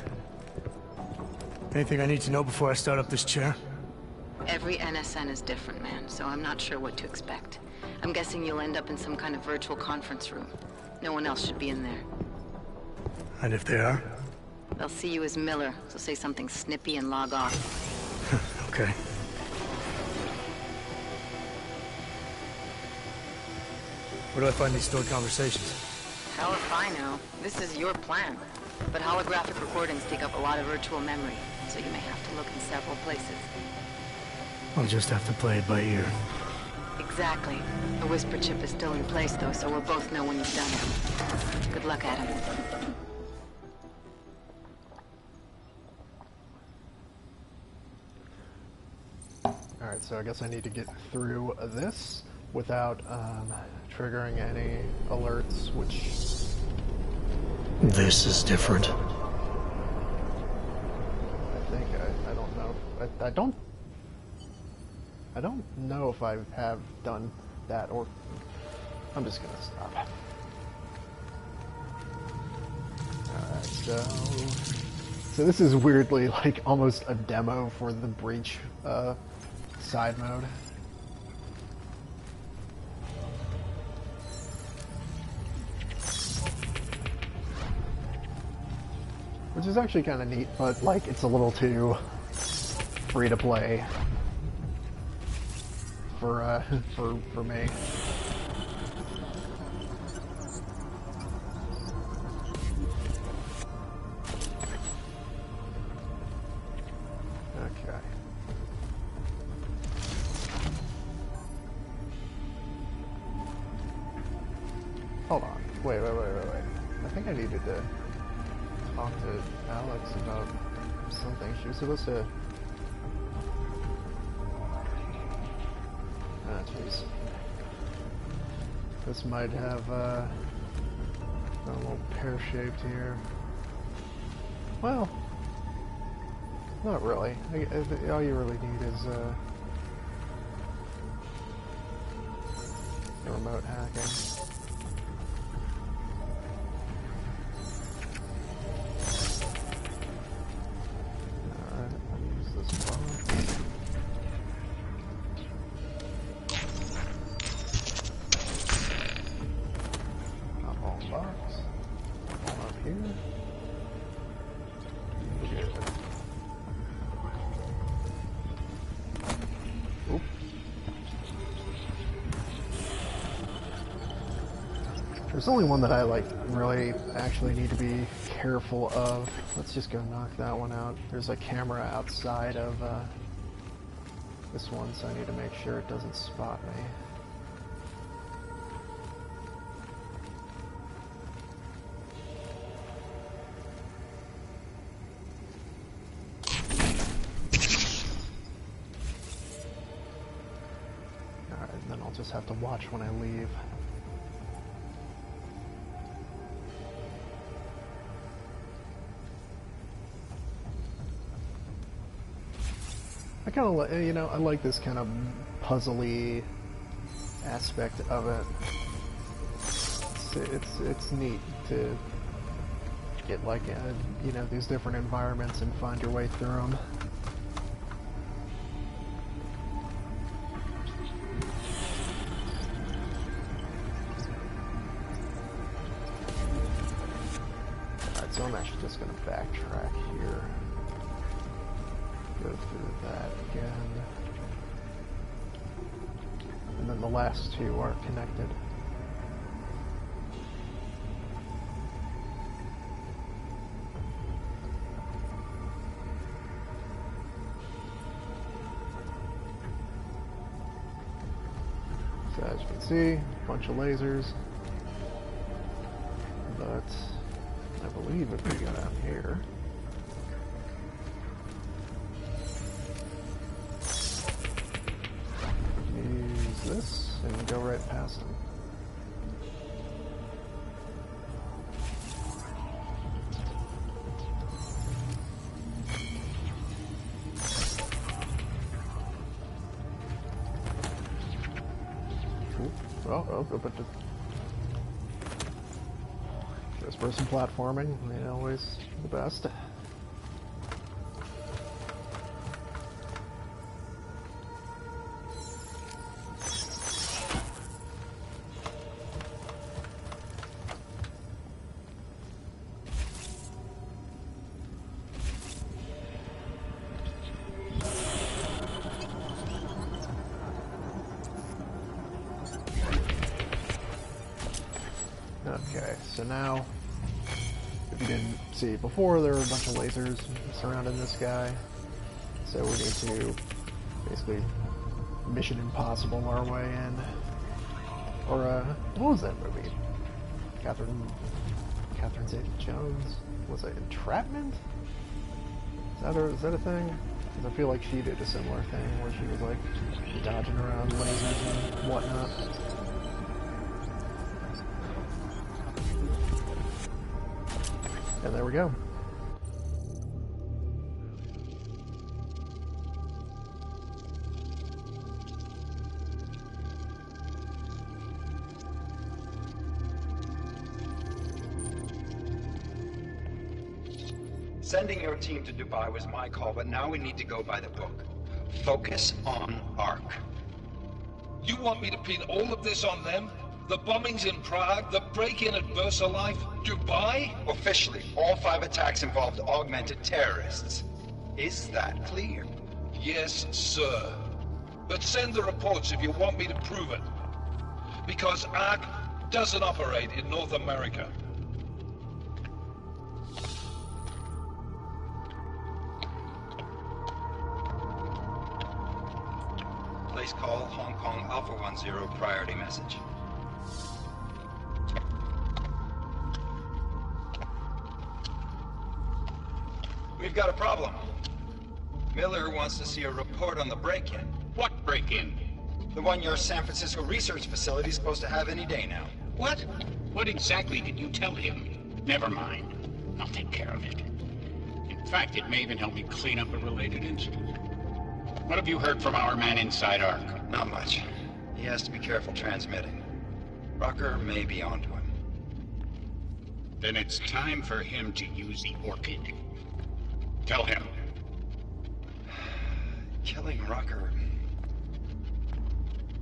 Anything I need to know before I start up this chair?
Every NSN is different, man, so I'm not sure what to expect. I'm guessing you'll end up in some kind of virtual conference room. No one else should be in there.
And if they are?
They'll see you as Miller, so say something snippy and log off.
Okay. Where do I find these stored conversations?
Hell if I know. This is your plan. But holographic recordings take up a lot of virtual memory, so you may have to look in several places.
I'll just have to play it by ear.
Exactly. The whisper chip is still in place, though, so we'll both know when you've done it. Good luck, Adam.
Alright, so I guess I need to get through this without triggering any alerts, which...
This is different.
I think, I don't know. I don't know if I have done that, or... I'm just gonna stop. Alright, so this is weirdly like almost a demo for the Breach side mode. Which is actually kind of neat, but like it's a little too free to play for me. Okay. Hold on. Wait. I think I needed to talk to Alex about something. She was supposed to... Ah, jeez. This might have, a little pear-shaped here. Well, not really. All you really need is, remote hacking. There's only one that I really actually need to be careful of. Let's just go knock that one out. There's a camera outside of this one, so I need to make sure it doesn't spot me. just have to watch when I leave. I kind of like, you know, I like this kind of puzzly aspect of it. It's neat to get like you know, these different environments and find your way through them. Alright, so I'm actually just going to backtrack here. Go through that again. And then the last two are connected. So as you can see, a bunch of lasers. But I believe if we go down here, use this and go right past them. But first-person platforming, always the best. Okay, so now, if you didn't see it before, there were a bunch of lasers surrounding this guy. So we need to basically Mission Impossible our way in. Or, what was that movie? Catherine Zeta-Jones? Was it Entrapment? Is that a thing? Because I feel like she did a similar thing where she was like dodging around lasers and whatnot. And there we go.
Sending your team to Dubai was my call, but now we need to go by the book. Focus on ARC.
You want me to pin all of this on them? The bombings in Prague, the break-in at VersaLife, Dubai?
Officially, all 5 attacks involved augmented terrorists. Is that clear?
Yes, sir. But send the reports if you want me to prove it. Because ARC doesn't operate in North America.
Please call Hong Kong Alpha 10 priority message. We've got a problem. Miller wants to see a report on the break-in.
What break-in?
The one your San Francisco research facility is supposed to have any day now.
What? What exactly did you tell him? Never mind. I'll take care of it. In fact, it may even help me clean up a related incident. What have you heard from our man inside ARC?
Not much. He has to be careful transmitting. Rucker may be onto him.
Then it's time for him to use the Orchid. Tell him.
Killing Rucker...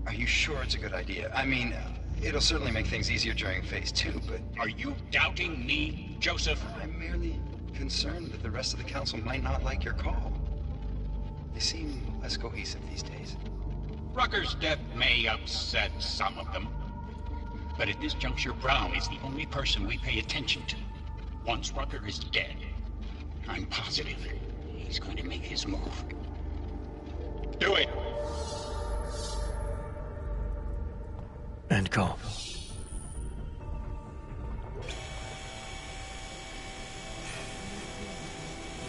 Are you sure it's a good idea? I mean, it'll certainly make things easier during Phase 2, but...
Are you doubting me, Joseph?
I'm merely concerned that the rest of the Council might not like your call. They seem less cohesive these days.
Rucker's death may upset some of them. But at this juncture, Brown is the only person we pay attention to. Once Rucker is dead, I'm positive he's going to make his move. Do it!
End call.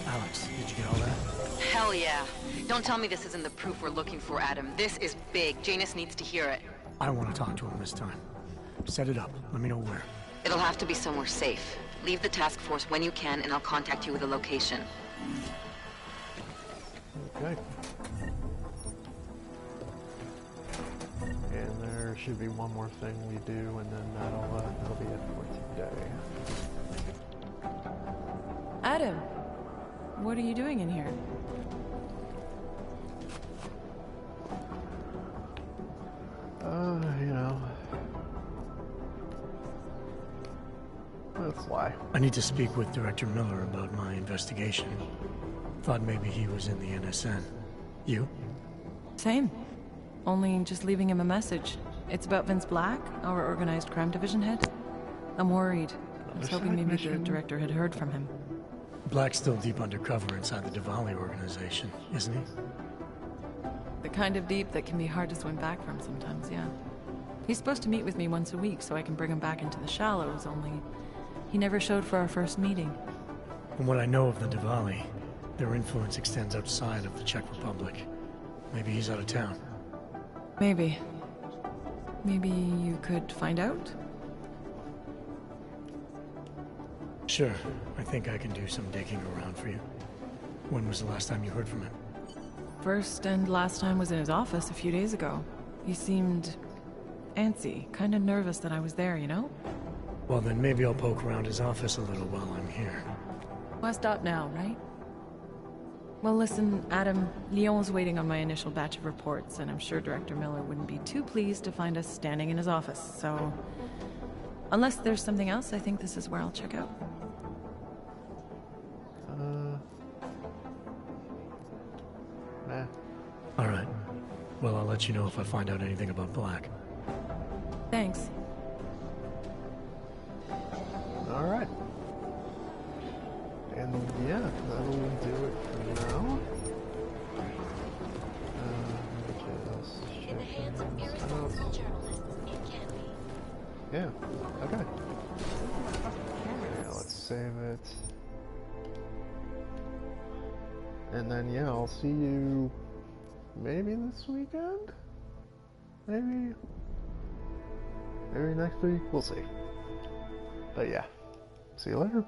Alex, did you get all that?
Hell yeah. Don't tell me this isn't the proof we're looking for, Adam. This is big. Janus needs to hear it.
I want to talk to him this time. Set it up. Let me know where.
It'll have to be somewhere safe. Leave the task force when you can, and I'll contact you with a location.
Okay. And there should be one more thing we do, and then that'll be it for today.
Adam, what are you doing in here?
You know. Let's lie.
I need to speak with Director Miller about my investigation. Thought maybe he was in the NSN. You?
Same. Only just leaving him a message. It's about Vince Black, our organized crime division head. I'm worried. I was hoping maybe the director had heard from him.
Black's still deep undercover inside the Diwali organization, isn't he?
The kind of deep that can be hard to swim back from sometimes, yeah. He's supposed to meet with me once a week so I can bring him back into the shallows, only he never showed for our first meeting.
From what I know of the Diwali, their influence extends outside of the Czech Republic. Maybe he's out of town.
Maybe. Maybe you could find out?
Sure. I think I can do some digging around for you. When was the last time you heard from him?
First and last time was in his office a few days ago. He seemed antsy, kind of nervous that I was there, you know?
Well, then maybe I'll poke around his office a little while I'm here.
Why stop now, right? Well, listen, Adam, Lyon's waiting on my initial batch of reports, and I'm sure Director Miller wouldn't be too pleased to find us standing in his office, so... Unless there's something else, I think this is where I'll check out.
Nah.
Alright. Well, I'll let you know if I find out anything about Black.
Thanks.
Alright. And yeah, that'll do it for now. Just check things out. Yeah, okay. Yeah, let's save it. And then yeah, I'll see you maybe this weekend? Maybe next week? We'll see. But yeah, see you later.